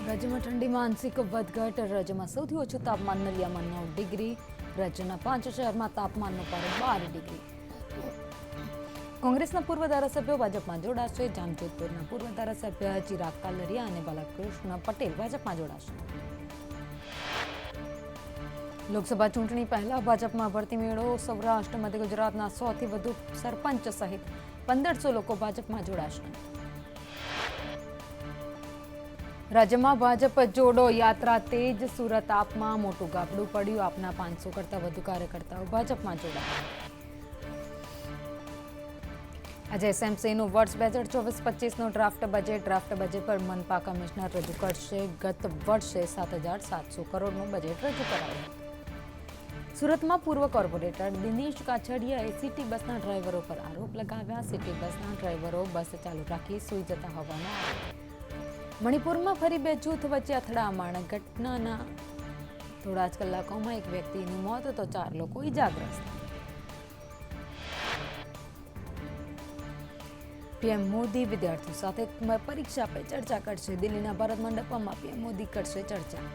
રાજ્યમાં ઠંડીમાં આંશિક વધઘટ. રાજ્યમાં સૌથી ઓછું તાપમાન નલિયામાં 9 ડિગ્રી. રાજ્યના 5 શહેરમાં તાપમાનનો પારો 12 ડિગ્રી. કોંગ્રેસના પૂર્વ ધારાસભ્યો ભાજપમાં જોડાશે. જામજોધપુરના પૂર્વ ધારાસભ્ય ચિરાગ કાલરિયા અને બાલકૃષ્ણ પટેલ ભાજપમાં જોડાશે. લોકસભા ચૂંટણી પહેલા ભાજપમાં ભરતી મેળો. સૌરાષ્ટ્ર મધ્ય ગુજરાતના 100થી વધુ સરપંચ સહિત 1500 લોકો ભાજપમાં જોડાશે. રાજ્યમાં ભાજપ જોડો યાત્રા તેજ. સુરત આપમાં મોટું ગાબડું પડ્યું. આપના 500 કરતાં વધુ કાર્યકર્તાઓ ભાજપમાં જોડાયા. આજે એસએમસીનું વર્ષ 2024-25નું ડ્રાફ્ટ બજેટ પર મનપા કમિશનર રજૂ કરશે. ગત વર્ષે 7,700 કરોડનું બજેટ રજૂ કરાયું. સુરતમાં પૂર્વ કોર્પોરેટર દિનેશ કાછડિયાએ સિટી બસના ડ્રાઈવરો પર આરોપ લગાવ્યા. સિટી બસના ડ્રાઈવરો બસ ચાલુ રાખી સૂઈ જતા હોવાનો આરોપ. મણિપુરમાં ફરી 2 જૂથ વચ્ચે અથડામણ. ઘટનાના થોડા જ કલાકોમાં એક વ્યક્તિનું મોત તો 4 લોકો ઇજાગ્રસ્ત. પીએમ મોદી વિદ્યાર્થીઓ સાથે પરીક્ષા પર ચર્ચા કરશે. દિલ્હીના ભારત મંડપમાં પીએમ મોદી કરશે ચર્ચા.